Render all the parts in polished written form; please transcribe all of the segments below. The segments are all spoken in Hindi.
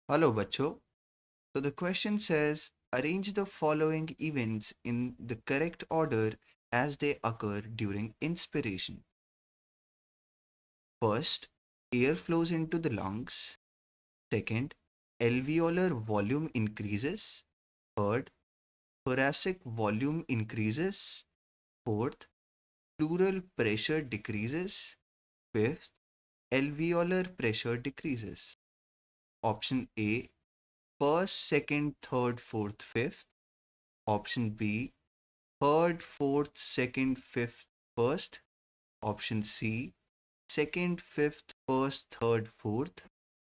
Hello, बच्चों. So the question says, arrange the following events in the correct order as they occur during inspiration. First, air flows into the lungs. Second, alveolar volume increases. Third, thoracic volume increases. Fourth, pleural pressure decreases. Fifth, alveolar pressure decreases. Option A, first, second, third, fourth, fifth. Option B, third, fourth, second, fifth, first. Option C, second, fifth, first, third, fourth.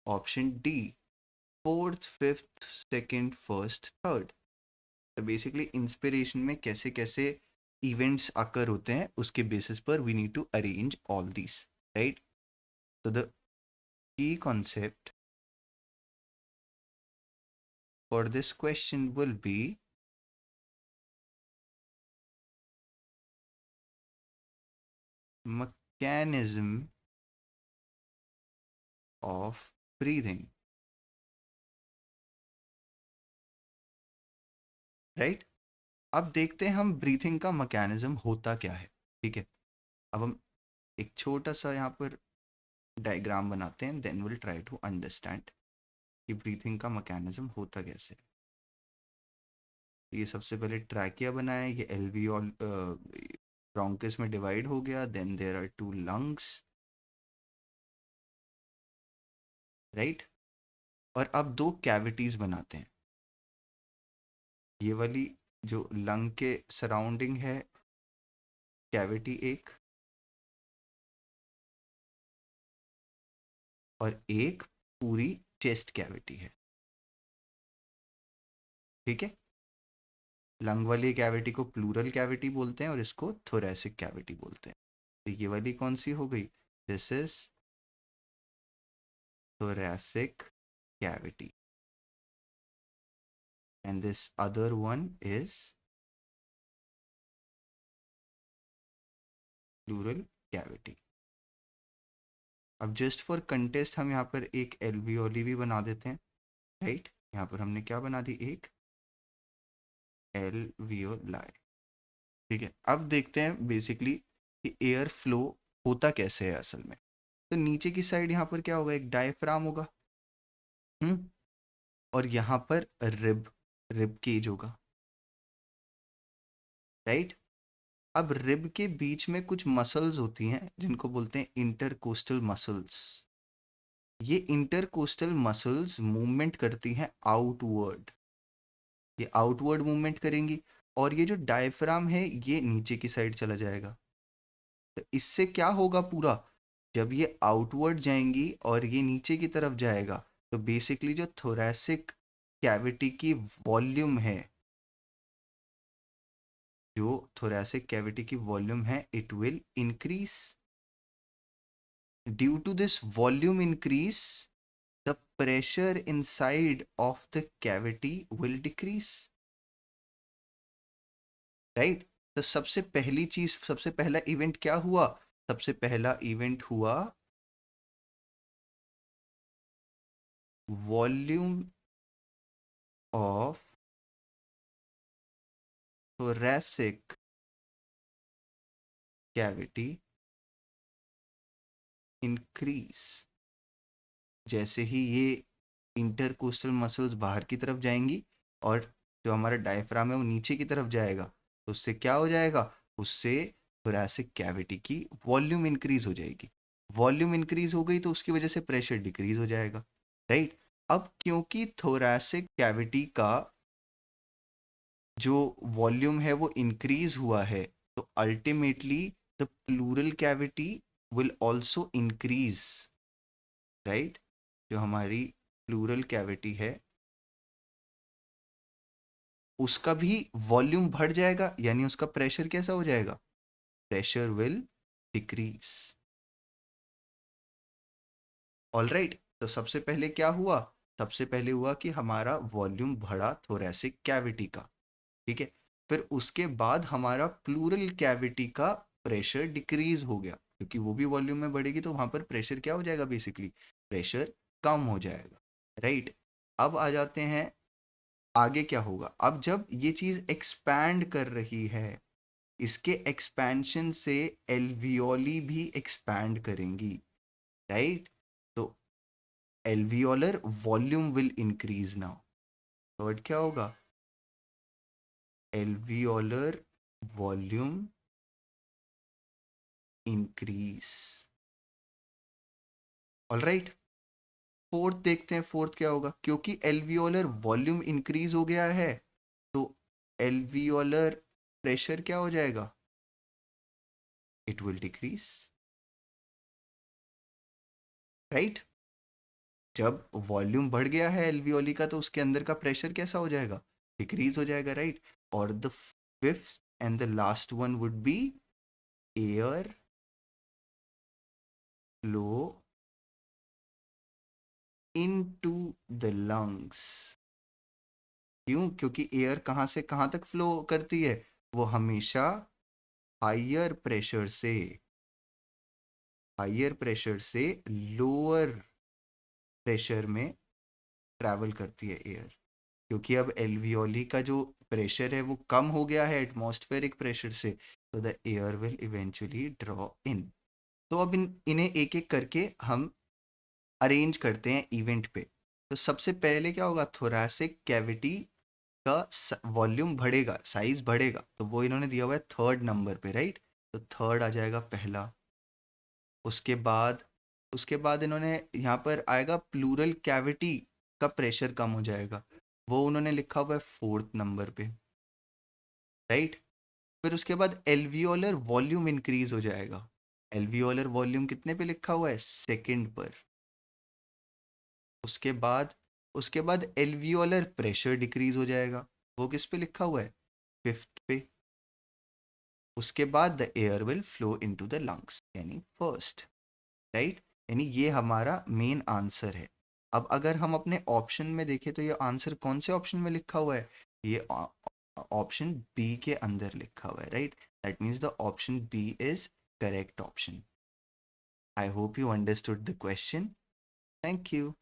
Option D, fourth, fifth, second, first, third. तो बेसिकली इंस्पिरेशन में कैसे कैसे इवेंट्स अकर होते हैं उसके बेसिस पर we need to arrange all this, right? So the key concept for this question will be mechanism of breathing, right? अब देखते हैं हम ब्रीथिंग का मैकेनिज्म होता क्या है. ठीक है, अब हम एक छोटा सा यहाँ पर डायग्राम बनाते हैं, then will try to understand कि ब्रीथिंग का मैकेनिज्म होता कैसे. ये सबसे पहले ट्रैकिया बनाया, ये एल्वियोल ब्रोंकस में डिवाइड हो गया, then there are two lungs, right? और अब दो कैविटीज बनाते हैं. ये वाली जो लंग के सराउंडिंग है कैविटी एक, और एक पूरी चेस्ट कैविटी है. ठीक है, लंग वाली कैविटी को प्लूरल कैविटी बोलते हैं और इसको थोरेसिक कैविटी बोलते हैं. तो ये वाली कौन सी हो गई? This is thoracic cavity and this other one is pleural cavity. अब जस्ट फॉर कंटेस्ट हम यहाँ पर एक एल्वियोली भी बना देते हैं, राइट? यहाँ पर हमने क्या बना दी? एक एल्वियोलाई. ठीक है, अब देखते हैं बेसिकली कि एयर फ्लो होता कैसे है असल में. तो नीचे की साइड यहाँ पर क्या होगा? एक डायफ्राम होगा, और यहाँ पर रिब केज होगा, राइट? अब रिब के बीच में कुछ मसल्स होती हैं जिनको बोलते हैं इंटरकोस्टल मसल्स. ये इंटरकोस्टल मसल्स मूवमेंट करती हैं आउटवर्ड. ये आउटवर्ड मूवमेंट करेंगी और ये जो डायफ्राम है ये नीचे की साइड चला जाएगा. तो इससे क्या होगा? पूरा जब ये आउटवर्ड जाएंगी और ये नीचे की तरफ जाएगा तो बेसिकली जो थोरैसिक कैविटी की वॉल्यूम है, जो thoracic cavity की वॉल्यूम है, it will increase. Due to this volume increase, the pressure inside of the cavity will decrease. Right? तो सबसे पहली चीज, सबसे पहला इवेंट क्या हुआ? सबसे पहला इवेंट हुआ volume of thoracic cavity increase. जैसे ही ये इंटरकोस्टल मसल्स बाहर की तरफ जाएंगी और जो हमारा डायफ्राम है वो नीचे की तरफ जाएगा, तो उससे क्या हो जाएगा? उससे थोरैसिक कैविटी की वॉल्यूम इंक्रीज हो जाएगी. वॉल्यूम इंक्रीज हो गई तो उसकी वजह से प्रेशर डिक्रीज हो जाएगा, राइट? अब क्योंकि थोरैसिक कैविटी का जो वॉल्यूम है वो इंक्रीज हुआ है, तो ultimately the pleural cavity will also increase, right? जो हमारी प्लूरल कैविटी है उसका भी वॉल्यूम बढ़ जाएगा, यानी उसका प्रेशर कैसा हो जाएगा? Pressure will decrease. All right, तो सबसे पहले क्या हुआ? सबसे पहले हुआ कि हमारा वॉल्यूम बढ़ा थोरैसिक कैविटी का. ठीक है, फिर उसके बाद हमारा प्लूरल कैविटी का प्रेशर डिक्रीज हो गया, क्योंकि वो भी वॉल्यूम में बढ़ेगी तो वहां पर प्रेशर क्या हो जाएगा? बेसिकली प्रेशर कम हो जाएगा, राइट? अब आ जाते हैं आगे क्या होगा। अब जब ये चीज एक्सपैंड कर रही है, इसके एक्सपेंशन से एल्वियोली भी एक्सपैंड करेंगी, राइट। तो alveolar volume will increase now. Third क्या होगा, alveolar volume increase. Alright, fourth देखते हैं, फोर्थ क्या होगा। क्योंकि एल्वियोलर वॉल्यूम इंक्रीज हो गया है, तो एल्वियोलर प्रेशर क्या हो जाएगा, इट विल डिक्रीज, राइट। जब वॉल्यूम बढ़ गया है एल्वियोली का, तो उसके अंदर का प्रेशर कैसा हो जाएगा, डिक्रीज हो जाएगा, राइट। और the fifth and the last one would be air flow into the lungs. क्यों, क्योंकि एयर कहाँ से कहाँ तक फ्लो करती है, वो हमेशा हायर प्रेशर से लोअर प्रेशर में ट्रैवल करती है एयर। क्योंकि अब एल्वियोली का जो प्रेशर है वो कम हो गया है एटमॉस्फेरिक प्रेशर से, तो the air will eventually draw in. तो अब इन्हें एक एक करके हम अरेंज करते हैं इवेंट पे। तो सबसे पहले क्या होगा, थोरैसिक कैविटी का वॉल्यूम बढ़ेगा, साइज बढ़ेगा, तो वो इन्होंने दिया हुआ है थर्ड नंबर पे, राइट। तो थर्ड आ जाएगा पहला। उसके बाद इन्होंने यहाँ पर आएगा प्लूरल कैविटी का प्रेशर कम हो जाएगा, वो उन्होंने लिखा हुआ है फोर्थ नंबर पे, राइट। फिर उसके बाद एल्वियोलर वॉल्यूम इंक्रीज हो जाएगा। एल्वियोलर वॉल्यूम कितने पे लिखा हुआ है, सेकंड पर। उसके बाद एल्वियोलर प्रेशर डिक्रीज हो जाएगा, वो किस पे लिखा हुआ है, फिफ्थ पे। उसके बाद the air will flow into the lungs, यानी फर्स्ट, राइट। यानी ये हमारा मेन आंसर है। अब अगर हम अपने ऑप्शन में देखें, तो ये आंसर कौन से ऑप्शन में लिखा हुआ है, ये ऑप्शन बी के अंदर लिखा हुआ है, right. That means the option B is correct option. I hope you understood the question. Thank you.